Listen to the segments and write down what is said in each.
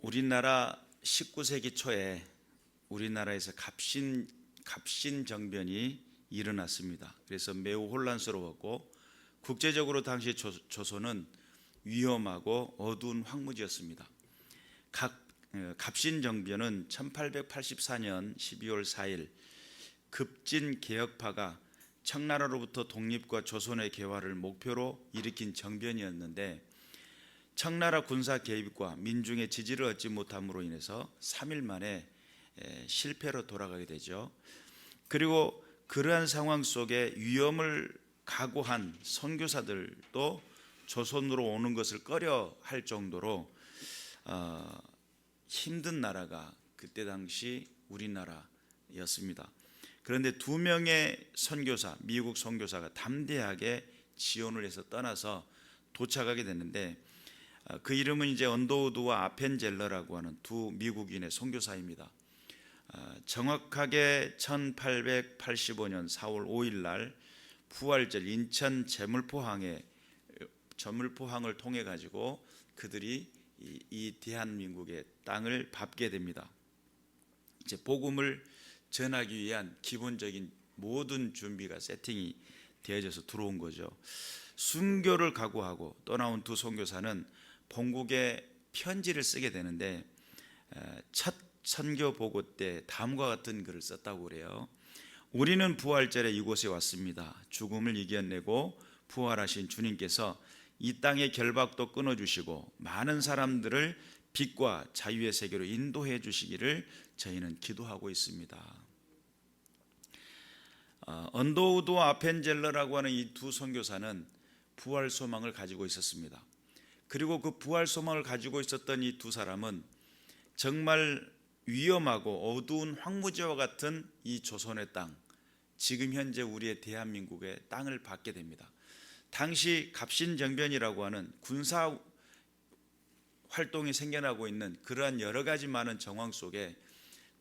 우리나라 19세기 초에 우리나라에서 갑신정변이 일어났습니다. 그래서 매우 혼란스러웠고 국제적으로 당시 조선은 위험하고 어두운 황무지였습니다. 갑신정변은 1884년 12월 4일 급진개혁파가 청나라로부터 독립과 조선의 개화를 목표로 일으킨 정변이었는데 청나라 군사 개입과 민중의 지지를 얻지 못함으로 인해서 3일 만에 실패로 돌아가게 되죠. 그리고 그러한 상황 속에 위험을 각오한 선교사들도 조선으로 오는 것을 꺼려 할 정도로 힘든 나라가 그때 당시 우리나라였습니다. 그런데 2명의 선교사, 미국 선교사가 담대하게 지원을 해서 떠나서 도착하게 됐는데 그 이름은 이제 언더우드와 아펜젤러라고 하는 두 미국인의 선교사입니다. 정확하게 1885년 4월 5일 날 부활절 인천 제물포항을 통해 가지고 그들이 이 대한민국의 땅을 밟게 됩니다. 이제 복음을 전하기 위한 기본적인 모든 준비가 세팅이 되어져서 들어온 거죠. 순교를 각오하고 떠나온 두 선교사는 본국에 편지를 쓰게 되는데 첫 선교 보고 때 다음과 같은 글을 썼다고 그래요. 우리는 부활절에 이곳에 왔습니다. 죽음을 이겨내고 부활하신 주님께서 이 땅의 결박도 끊어주시고 많은 사람들을 빛과 자유의 세계로 인도해 주시기를 저희는 기도하고 있습니다. 언더우드와 아펜젤러라고 하는 이 두 선교사는 부활 소망을 가지고 있었습니다. 그리고 그 부활 소망을 가지고 있었던 이 두 사람은 정말 위험하고 어두운 황무지와 같은 이 조선의 땅, 지금 현재 우리의 대한민국의 땅을 받게 됩니다. 당시 갑신정변이라고 하는 군사 활동이 생겨나고 있는 그러한 여러 가지 많은 정황 속에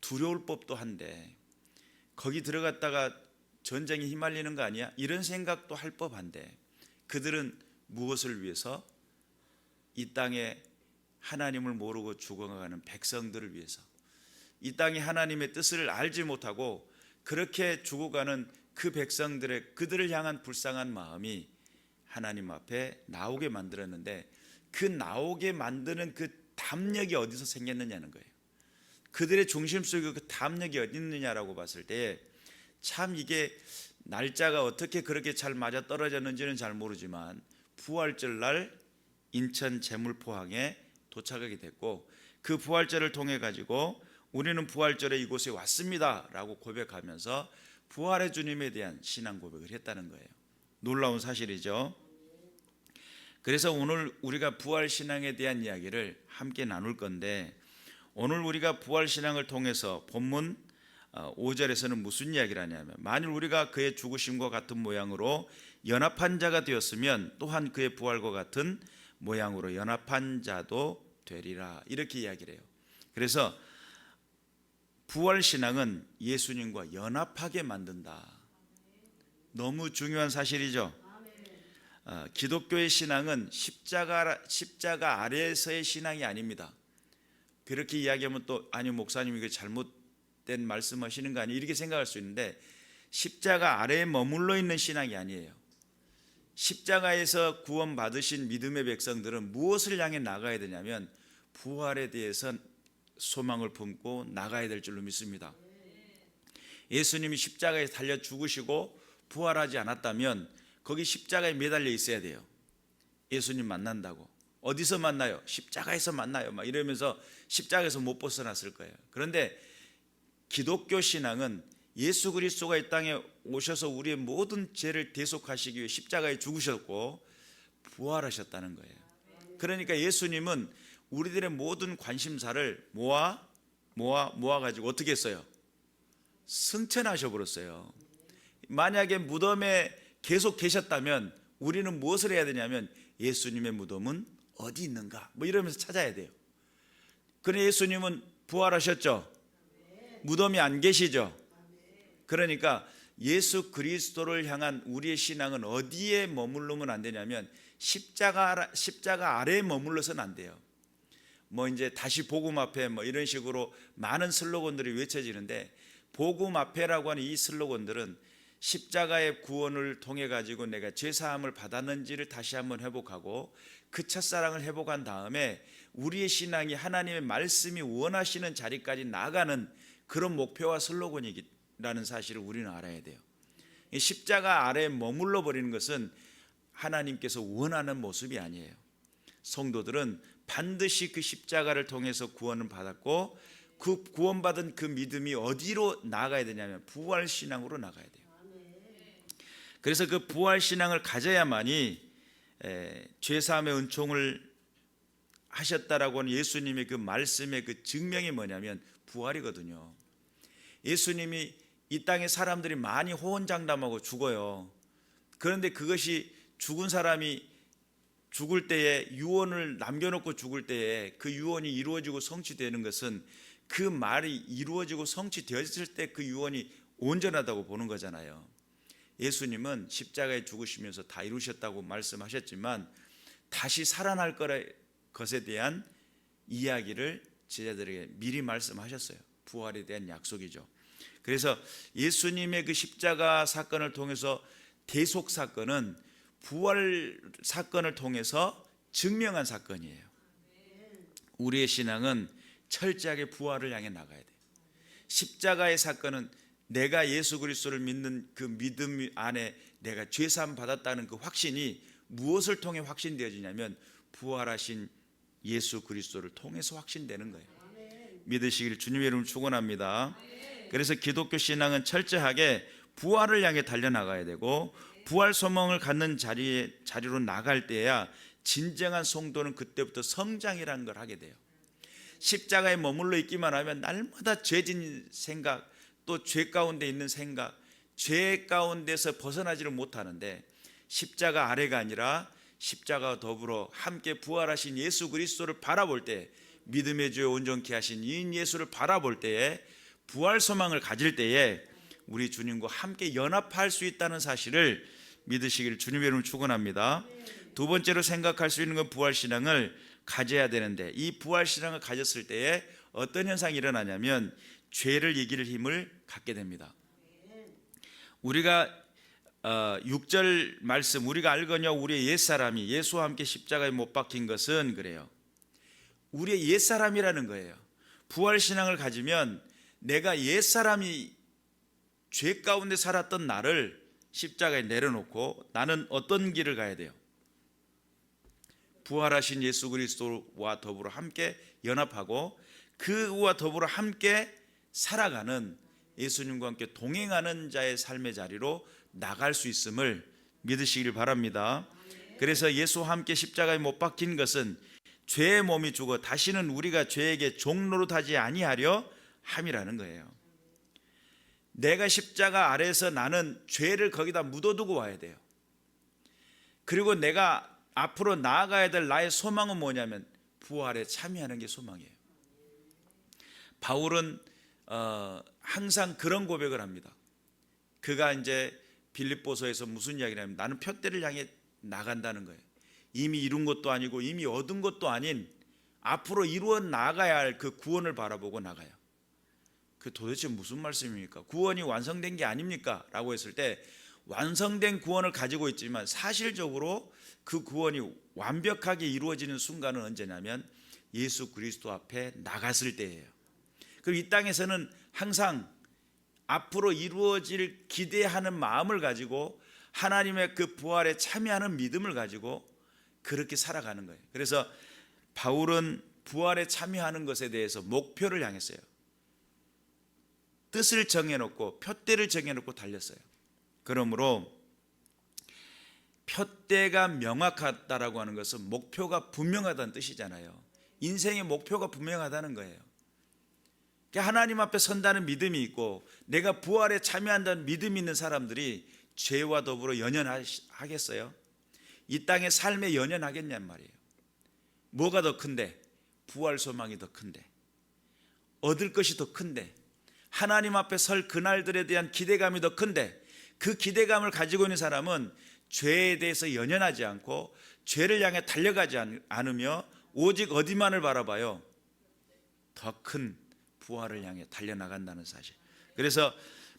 두려울 법도 한데 거기 들어갔다가 전쟁에 휘말리는 거 아니야? 이런 생각도 할 법한데 그들은 무엇을 위해서? 이 땅에 하나님을 모르고 죽어가는 백성들을 위해서, 이 땅에 하나님의 뜻을 알지 못하고 그렇게 죽어가는 그 백성들의 그들을 향한 불쌍한 마음이 하나님 앞에 나오게 만들었는데 그 나오게 만드는 그 담력이 어디서 생겼느냐는 거예요. 그들의 중심 속에 그 담력이 어디 있느냐라고 봤을 때 참 이게 날짜가 어떻게 그렇게 잘 맞아 떨어졌는지는 잘 모르지만 부활절 날 인천 제물포항에 도착하게 됐고 그 부활절을 통해 가지고 우리는 부활절에 이곳에 왔습니다 라고 고백하면서 부활의 주님에 대한 신앙 고백을 했다는 거예요. 놀라운 사실이죠. 그래서 오늘 우리가 부활신앙에 대한 이야기를 함께 나눌 건데 오늘 우리가 부활신앙을 통해서 본문 5절에서는 무슨 이야기를 하냐면 만일 우리가 그의 죽으심과 같은 모양으로 연합한 자가 되었으면 또한 그의 부활과 같은 모양으로 연합한 자도 되리라 이렇게 이야기를 해요. 그래서 부활신앙은 예수님과 연합하게 만든다. 너무 중요한 사실이죠. 기독교의 신앙은 십자가 아래에서의 신앙이 아닙니다. 그렇게 이야기하면 또 아니 목사님 이거 잘못된 말씀하시는 거 아니에요? 이렇게 생각할 수 있는데 십자가 아래에 머물러 있는 신앙이 아니에요. 십자가에서 구원받으신 믿음의 백성들은 무엇을 향해 나가야 되냐면 부활에 대해서 소망을 품고 나가야 될 줄로 믿습니다. 예수님이 십자가에 달려 죽으시고 부활하지 않았다면 거기 십자가에 매달려 있어야 돼요. 예수님 만난다고. 어디서 만나요? 십자가에서 만나요. 막 이러면서 십자가에서 못 벗어났을 거예요. 그런데 기독교 신앙은 예수 그리스도가 이 땅에 오셔서 우리의 모든 죄를 대속하시기 위해 십자가에 죽으셨고 부활하셨다는 거예요. 그러니까 예수님은 우리들의 모든 관심사를 모아가지고 어떻게 했어요? 승천하셔 버렸어요. 만약에 무덤에 계속 계셨다면 우리는 무엇을 해야 되냐면 예수님의 무덤은 어디 있는가 뭐 이러면서 찾아야 돼요. 그런데 예수님은 부활하셨죠. 무덤이 안 계시죠. 그러니까 예수 그리스도를 향한 우리의 신앙은 어디에 머물르면 안 되냐면 십자가 아래에 머물러서는 안 돼요. 뭐 이제 다시 복음 앞에 뭐 이런 식으로 많은 슬로건들이 외쳐지는데, 복음 앞에라고 하는 이 슬로건들은 십자가의 구원을 통해 가지고 내가 죄 사함을 받았는지를 다시 한번 회복하고 그 첫사랑을 회복한 다음에 우리의 신앙이 하나님의 말씀이 원하시는 자리까지 나아가는 그런 목표와 슬로건이라는 사실을 우리는 알아야 돼요. 이 십자가 아래에 머물러 버리는 것은 하나님께서 원하는 모습이 아니에요. 성도들은 반드시 그 십자가를 통해서 구원을 받았고, 그 구원받은 그 믿음이 어디로 나아가야 되냐면 부활신앙으로 나가야 돼요. 그래서 그 부활신앙을 가져야만이 죄사함의 은총을 하셨다라고 하는 예수님의 그 말씀의 그 증명이 뭐냐면 부활이거든요. 예수님이 이 땅에 사람들이 많이 호언장담하고 죽어요. 그런데 그것이 죽은 사람이 죽을 때에 유언을 남겨놓고 죽을 때에 그 유언이 이루어지고 성취되는 것은 그 말이 이루어지고 성취되었을 때 그 유언이 온전하다고 보는 거잖아요. 예수님은 십자가에 죽으시면서 다 이루셨다고 말씀하셨지만 다시 살아날 것에 대한 이야기를 제자들에게 미리 말씀하셨어요. 부활에 대한 약속이죠. 그래서 예수님의 그 십자가 사건을 통해서 대속 사건은 부활 사건을 통해서 증명한 사건이에요. 우리의 신앙은 철저하게 부활을 향해 나가야 돼요. 십자가의 사건은 내가 예수 그리스도를 믿는 그 믿음 안에 내가 죄사함 받았다는 그 확신이 무엇을 통해 확신되어지냐면 부활하신 예수 그리스도를 통해서 확신되는 거예요. 믿으시길 주님의 이름으로 축원합니다. 그래서 기독교 신앙은 철저하게 부활을 향해 달려나가야 되고, 부활 소망을 갖는 자리로 나갈 때야 진정한 성도는 그때부터 성장이라는 걸 하게 돼요. 십자가에 머물러 있기만 하면 날마다 죄진 생각, 또 죄 가운데 있는 생각, 죄 가운데서 벗어나지를 못하는데, 십자가 아래가 아니라 십자가와 더불어 함께 부활하신 예수 그리스도를 바라볼 때, 믿음의 주에 온전케 하신 이인 예수를 바라볼 때에, 부활 소망을 가질 때에 우리 주님과 함께 연합할 수 있다는 사실을 믿으시기를 주님의 이름으로 축원합니다. 두 번째로 생각할 수 있는 건 부활신앙을 가져야 되는데, 이 부활신앙을 가졌을 때에 어떤 현상이 일어나냐면 죄를 이길 힘을 갖게 됩니다. 우리가 6절 말씀, 우리가 알거니와 우리의 옛사람이 예수와 함께 십자가에 못 박힌 것은, 그래요, 우리의 옛사람이라는 거예요. 부활신앙을 가지면 내가 옛사람이 죄 가운데 살았던 나를 십자가에 내려놓고 나는 어떤 길을 가야 돼요? 부활하신 예수 그리스도와 더불어 함께 연합하고 그와 더불어 함께 살아가는, 예수님과 함께 동행하는 자의 삶의 자리로 나갈 수 있음을 믿으시길 바랍니다. 그래서 예수와 함께 십자가에 못 박힌 것은 죄의 몸이 죽어 다시는 우리가 죄에게 종노릇하지 아니하려 함이라는 거예요. 내가 십자가 아래에서 나는 죄를 거기다 묻어두고 와야 돼요. 그리고 내가 앞으로 나아가야 될 나의 소망은 뭐냐면 부활에 참여하는 게 소망이에요. 바울은 항상 그런 고백을 합니다. 그가 이제 빌립보서에서 무슨 이야기를 하냐면 나는 푯대를 향해 나간다는 거예요. 이미 이룬 것도 아니고 이미 얻은 것도 아닌 앞으로 이루어 나가야 할 그 구원을 바라보고 나가요. 그 도대체 무슨 말씀입니까? 구원이 완성된 게 아닙니까? 라고 했을 때, 완성된 구원을 가지고 있지만 사실적으로 그 구원이 완벽하게 이루어지는 순간은 언제냐면 예수 그리스도 앞에 나갔을 때예요. 그럼 이 땅에서는 항상 앞으로 이루어질 기대하는 마음을 가지고 하나님의 그 부활에 참여하는 믿음을 가지고 그렇게 살아가는 거예요. 그래서 바울은 부활에 참여하는 것에 대해서 목표를 향했어요. 뜻을 정해놓고 푯대를 정해놓고 달렸어요. 그러므로 푯대가 명확하다라고 하는 것은 목표가 분명하다는 뜻이잖아요. 인생의 목표가 분명하다는 거예요. 하나님 앞에 선다는 믿음이 있고 내가 부활에 참여한다는 믿음이 있는 사람들이 죄와 더불어 연연하겠어요? 이 땅의 삶에 연연하겠냔 말이에요. 뭐가 더 큰데? 부활 소망이 더 큰데, 얻을 것이 더 큰데, 하나님 앞에 설 그날들에 대한 기대감이 더 큰데, 그 기대감을 가지고 있는 사람은 죄에 대해서 연연하지 않고 죄를 향해 달려가지 않으며 오직 어디만을 바라봐요? 더 큰 부활을 향해 달려나간다는 사실. 그래서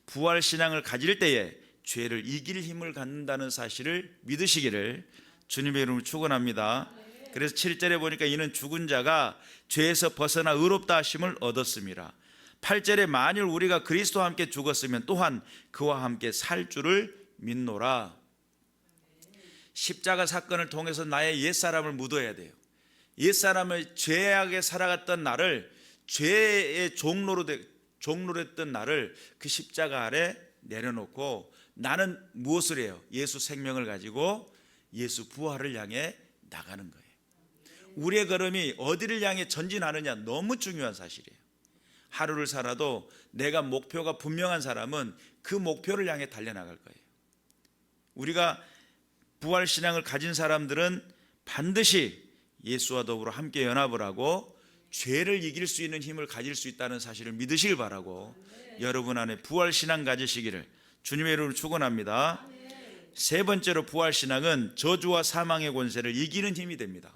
부활 신앙을 가질 때에 죄를 이길 힘을 갖는다는 사실을 믿으시기를 주님의 이름으로 축원합니다. 그래서 7절에 보니까 이는 죽은 자가 죄에서 벗어나 의롭다 하심을 얻었습니다. 8절에 만일 우리가 그리스도와 함께 죽었으면 또한 그와 함께 살 줄을 믿노라. 십자가 사건을 통해서 나의 옛사람을 묻어야 돼요. 옛사람의 죄악에 살아갔던 나를, 죄의 종로로 했던 나를 그 십자가 아래 내려놓고 나는 무엇을 해요? 예수 생명을 가지고 예수 부활을 향해 나가는 거예요. 우리의 걸음이 어디를 향해 전진하느냐 너무 중요한 사실이에요. 하루를 살아도 내가 목표가 분명한 사람은 그 목표를 향해 달려나갈 거예요. 우리가 부활신앙을 가진 사람들은 반드시 예수와 더불어 함께 연합을 하고 죄를 이길 수 있는 힘을 가질 수 있다는 사실을 믿으시길 바라고 여러분 안에 부활신앙 가지시기를 주님의 이름으로 축원합니다. 세 번째로 부활신앙은 저주와 사망의 권세를 이기는 힘이 됩니다.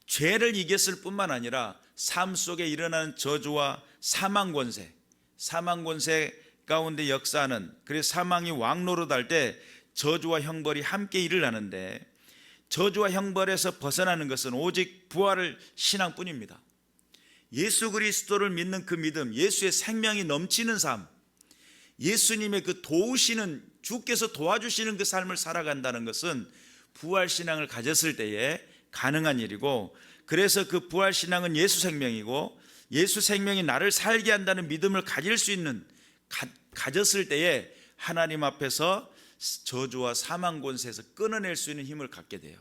죄를 이겼을 뿐만 아니라 삶 속에 일어나는 저주와 사망 권세 가운데 역사하는, 그래서 사망이 왕노릇할 때 저주와 형벌이 함께 일을 하는데 저주와 형벌에서 벗어나는 것은 오직 부활을 신앙뿐입니다. 예수 그리스도를 믿는 그 믿음, 예수의 생명이 넘치는 삶, 예수님의 그 도우시는, 주께서 도와주시는 그 삶을 살아간다는 것은 부활신앙을 가졌을 때에 가능한 일이고, 그래서 그 부활신앙은 예수 생명이고 예수 생명이 나를 살게 한다는 믿음을 가질 수 있는, 가졌을 때에 하나님 앞에서 저주와 사망 권세에서 끊어낼 수 있는 힘을 갖게 돼요.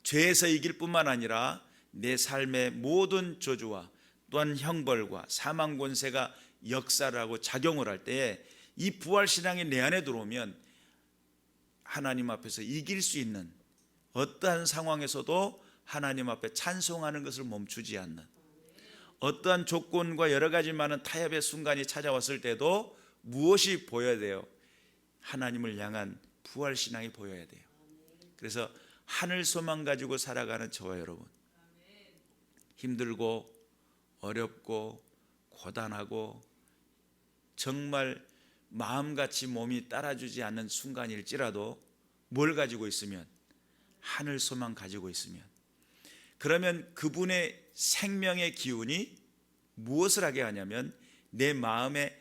죄에서 이길 뿐만 아니라 내 삶의 모든 저주와 또한 형벌과 사망 권세가 역사를 하고 작용을 할 때에 이 부활신앙이 내 안에 들어오면 하나님 앞에서 이길 수 있는, 어떠한 상황에서도 하나님 앞에 찬송하는 것을 멈추지 않는, 어떠한 조건과 여러 가지 많은 타협의 순간이 찾아왔을 때도 무엇이 보여야 돼요? 하나님을 향한 부활신앙이 보여야 돼요. 그래서 하늘 소망 가지고 살아가는 저와 여러분, 힘들고 어렵고 고단하고 정말 마음같이 몸이 따라주지 않는 순간일지라도 뭘 가지고 있으면, 하늘 소망 가지고 있으면, 그러면 그분의 생명의 기운이 무엇을 하게 하냐면 내 마음에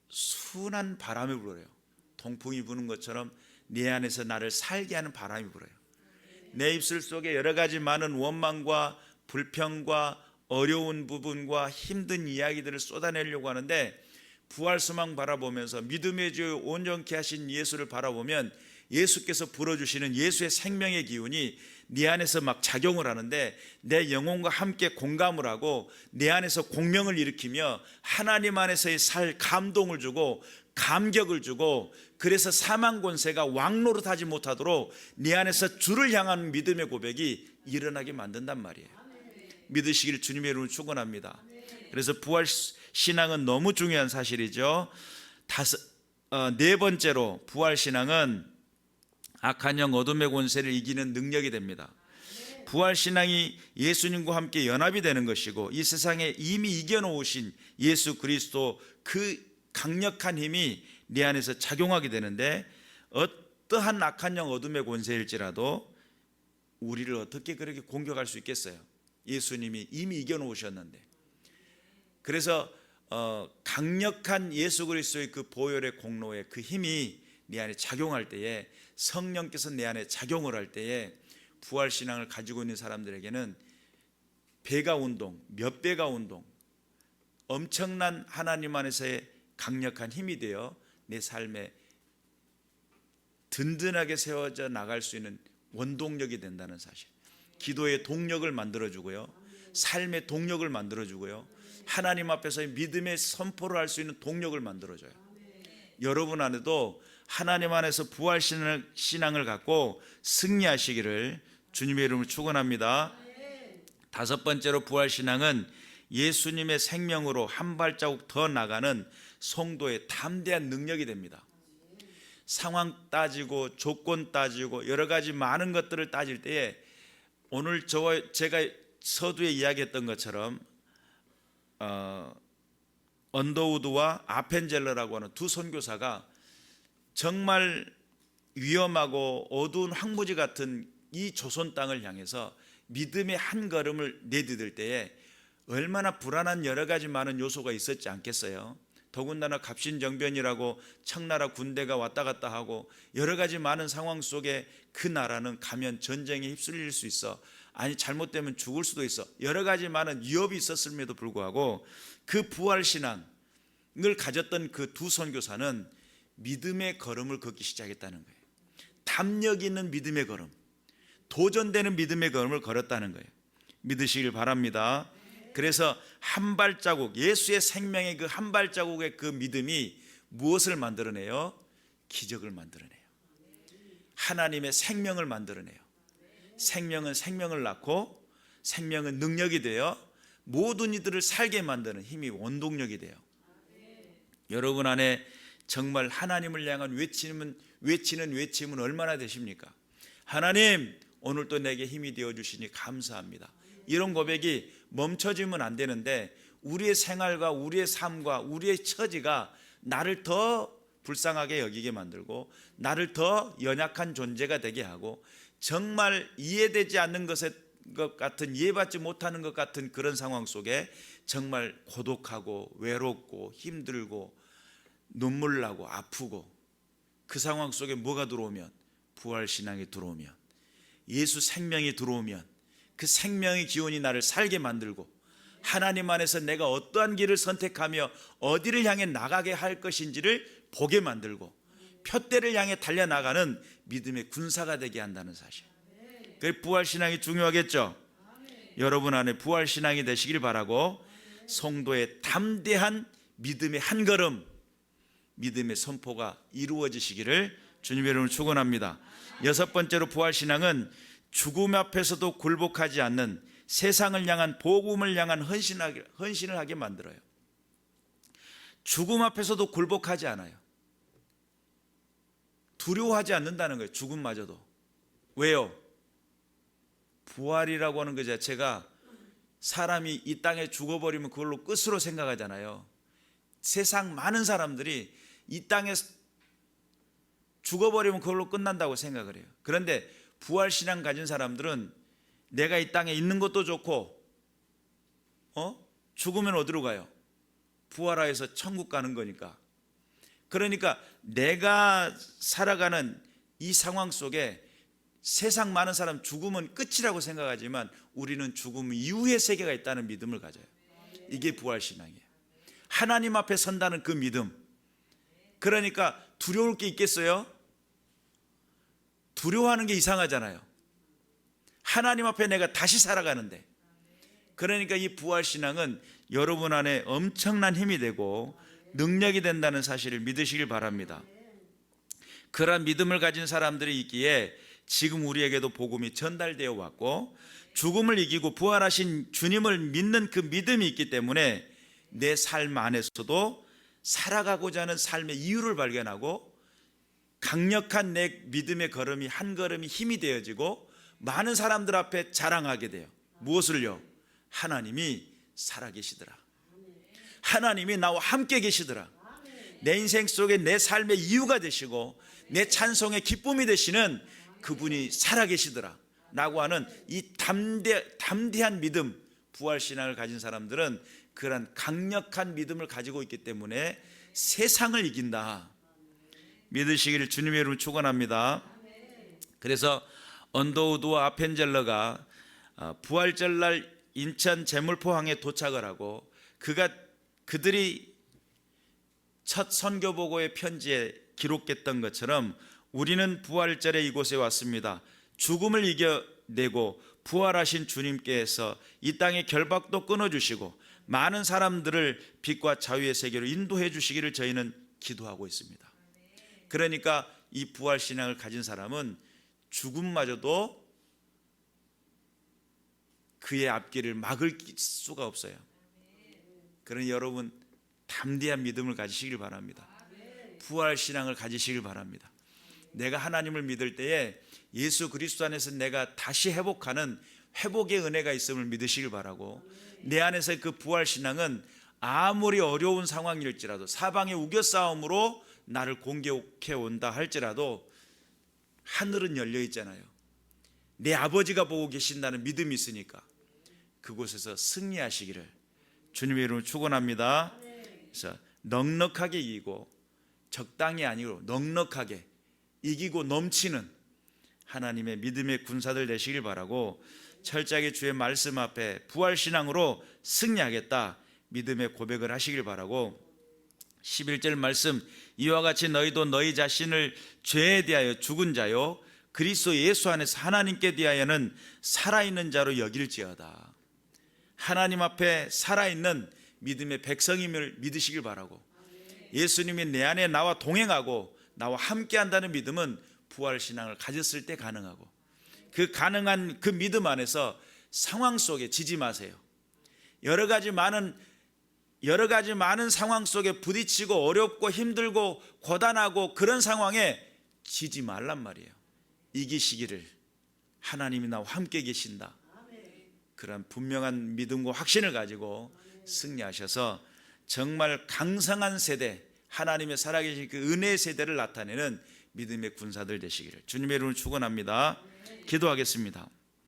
순한 바람이 불어요. 동풍이 부는 것처럼 내 안에서 나를 살게 하는 바람이 불어요. 내 입술 속에 여러 가지 많은 원망과 불평과 어려운 부분과 힘든 이야기들을 쏟아내려고 하는데, 부활소망 바라보면서 믿음의 주 온전케 하신 예수를 바라보면 예수께서 불어주시는 예수의 생명의 기운이 네 안에서 막 작용을 하는데, 내 영혼과 함께 공감을 하고 내 안에서 공명을 일으키며 하나님 안에서의 살 감동을 주고 감격을 주고, 그래서 사망 권세가 왕노릇하지 못하도록 네 안에서 주를 향한 믿음의 고백이 일어나게 만든단 말이에요. 믿으시기를 주님의 이름으로 축원합니다. 그래서 부활 신앙은 너무 중요한 사실이죠. 네 번째로 부활 신앙은 악한 영 어둠의 권세를 이기는 능력이 됩니다. 부활 신앙이 예수님과 함께 연합이 되는 것이고, 이 세상에 이미 이겨놓으신 예수 그리스도 그 강력한 힘이 내 안에서 작용하게 되는데, 어떠한 악한 영 어둠의 권세일지라도 우리를 어떻게 그렇게 공격할 수 있겠어요? 예수님이 이미 이겨놓으셨는데. 그래서 강력한 예수 그리스도의 그 보혈의 공로의 그 힘이 내 안에 작용할 때에, 성령께서 내 안에 작용을 할 때에 부활신앙을 가지고 있는 사람들에게는 배가 운동, 몇 배가 운동, 엄청난 하나님 안에서의 강력한 힘이 되어 내 삶에 든든하게 세워져 나갈 수 있는 원동력이 된다는 사실. 기도의 동력을 만들어주고요, 삶의 동력을 만들어주고요, 하나님 앞에서의 믿음의 선포를 할 수 있는 동력을 만들어줘요. 여러분 안에도 하나님 안에서 부활신앙을 갖고 승리하시기를 주님의 이름으로 축원합니다. 다섯 번째로 부활신앙은 예수님의 생명으로 한 발자국 더 나가는 성도의 담대한 능력이 됩니다. 상황 따지고 조건 따지고 여러 가지 많은 것들을 따질 때에 오늘 제가 서두에 이야기했던 것처럼 언더우드와 아펜젤러라고 하는 두 선교사가 정말 위험하고 어두운 황무지 같은 이 조선 땅을 향해서 믿음의 한 걸음을 내디딜 때에 얼마나 불안한 여러 가지 많은 요소가 있었지 않겠어요? 더군다나 갑신정변이라고 청나라 군대가 왔다 갔다 하고 여러 가지 많은 상황 속에 그 나라는 가면 전쟁에 휩쓸릴 수 있어, 아니 잘못되면 죽을 수도 있어, 여러 가지 많은 위협이 있었음에도 불구하고 그 부활신앙을 가졌던 그 두 선교사는 믿음의 걸음을 걷기 시작했다는 거예요. 담력 있는 믿음의 걸음, 도전되는 믿음의 걸음을 걸었다는 거예요. 믿으시길 바랍니다. 그래서 한 발자국, 예수의 생명의 그 한 발자국의 그 믿음이 무엇을 만들어내요? 기적을 만들어내요. 하나님의 생명을 만들어내요. 생명은 생명을 낳고 생명은 능력이 되어 모든 이들을 살게 만드는 힘이 원동력이 돼요. 여러분 안에 정말 하나님을 향한 외치는 외침은 얼마나 되십니까? 하나님, 오늘도 내게 힘이 되어 주시니 감사합니다. 이런 고백이 멈춰지면 안 되는데 우리의 생활과 우리의 삶과 우리의 처지가 나를 더 불쌍하게 여기게 만들고 나를 더 연약한 존재가 되게 하고 정말 이해되지 않는 것 같은, 이해받지 못하는 것 같은 그런 상황 속에 정말 고독하고 외롭고 힘들고 눈물 나고 아프고 그 상황 속에 뭐가 들어오면, 부활신앙이 들어오면, 예수 생명이 들어오면 그 생명의 기운이 나를 살게 만들고 하나님 안에서 내가 어떠한 길을 선택하며 어디를 향해 나가게 할 것인지를 보게 만들고 푯대를 향해 달려나가는 믿음의 군사가 되게 한다는 사실. 그 부활신앙이 중요하겠죠. 여러분 안에 부활신앙이 되시길 바라고 성도의 담대한 믿음의 한 걸음, 믿음의 선포가 이루어지시기를 주님의 이름으로 축원합니다. 여섯 번째로 부활신앙은 죽음 앞에서도 굴복하지 않는 세상을 향한 복음을 향한 헌신을 하게 만들어요. 죽음 앞에서도 굴복하지 않아요. 두려워하지 않는다는 거예요. 죽음마저도. 왜요? 부활이라고 하는 것 자체가 사람이 이 땅에 죽어버리면 그걸로 끝으로 생각하잖아요. 세상 많은 사람들이 이 땅에 죽어버리면 그걸로 끝난다고 생각을 해요. 그런데 부활신앙 가진 사람들은 내가 이 땅에 있는 것도 좋고 죽으면 어디로 가요? 부활하여서 천국 가는 거니까. 그러니까 내가 살아가는 이 상황 속에 세상 많은 사람 죽으면 끝이라고 생각하지만 우리는 죽음 이후의 세계가 있다는 믿음을 가져요. 이게 부활신앙이에요. 하나님 앞에 선다는 그 믿음. 그러니까 두려울 게 있겠어요? 두려워하는 게 이상하잖아요. 하나님 앞에 내가 다시 살아가는데. 그러니까 이 부활신앙은 여러분 안에 엄청난 힘이 되고 능력이 된다는 사실을 믿으시길 바랍니다. 그러한 믿음을 가진 사람들이 있기에 지금 우리에게도 복음이 전달되어 왔고 죽음을 이기고 부활하신 주님을 믿는 그 믿음이 있기 때문에 내 삶 안에서도 살아가고자 하는 삶의 이유를 발견하고 강력한 내 믿음의 걸음이 한 걸음이 힘이 되어지고 많은 사람들 앞에 자랑하게 돼요. 무엇을요? 하나님이 살아계시더라. 하나님이 나와 함께 계시더라. 내 인생 속에 내 삶의 이유가 되시고 내 찬송의 기쁨이 되시는 그분이 살아계시더라 라고 하는 이 담대한 믿음, 부활신앙을 가진 사람들은 그런 강력한 믿음을 가지고 있기 때문에 세상을 이긴다. 믿으시기를 주님의 이름으로 축원합니다. 그래서 언더우드와 아펜젤러가 부활절날 인천 제물포항에 도착을 하고 그들이 첫 선교보고의 편지에 기록했던 것처럼 우리는 부활절에 이곳에 왔습니다. 죽음을 이겨내고 부활하신 주님께서 이 땅의 결박도 끊어주시고 많은 사람들을 빛과 자유의 세계로 인도해 주시기를 저희는 기도하고 있습니다. 그러니까 이 부활신앙을 가진 사람은 죽음마저도 그의 앞길을 막을 수가 없어요. 그러니 여러분 담대한 믿음을 가지시길 바랍니다. 부활신앙을 가지시길 바랍니다. 내가 하나님을 믿을 때에 예수 그리스도 안에서 내가 다시 회복하는 회복의 은혜가 있음을 믿으시길 바라고, 내 안에서의 그 부활신앙은 아무리 어려운 상황일지라도, 사방의 우겨싸움으로 나를 공격해 온다 할지라도 하늘은 열려 있잖아요. 내 아버지가 보고 계신다는 믿음이 있으니까 그곳에서 승리하시기를 주님의 이름으로 축원합니다. 그래서 넉넉하게 이기고, 적당히 아니고 넉넉하게 이기고 넘치는 하나님의 믿음의 군사들 되시길 바라고, 철저하게 주의 말씀 앞에 부활신앙으로 승리하겠다 믿음의 고백을 하시길 바라고, 11절 말씀, 이와 같이 너희도 너희 자신을 죄에 대하여 죽은 자요 그리스도 예수 안에서 하나님께 대하여는 살아있는 자로 여길지어다. 하나님 앞에 살아있는 믿음의 백성임을 믿으시길 바라고, 예수님이 내 안에 나와 동행하고 나와 함께한다는 믿음은 부활신앙을 가졌을 때 가능하고, 그 가능한 그 믿음 안에서 상황 속에 지지 마세요. 여러 가지 많은 상황 속에 부딪히고 어렵고 힘들고 고단하고 그런 상황에 지지 말란 말이에요. 이기시기를, 하나님이 나와 함께 계신다, 그런 분명한 믿음과 확신을 가지고 승리하셔서 정말 강성한 세대, 하나님의 살아계신 그 은혜의 세대를 나타내는 믿음의 군사들 되시기를 주님의 이름으로 축원합니다. 기도하겠습니다.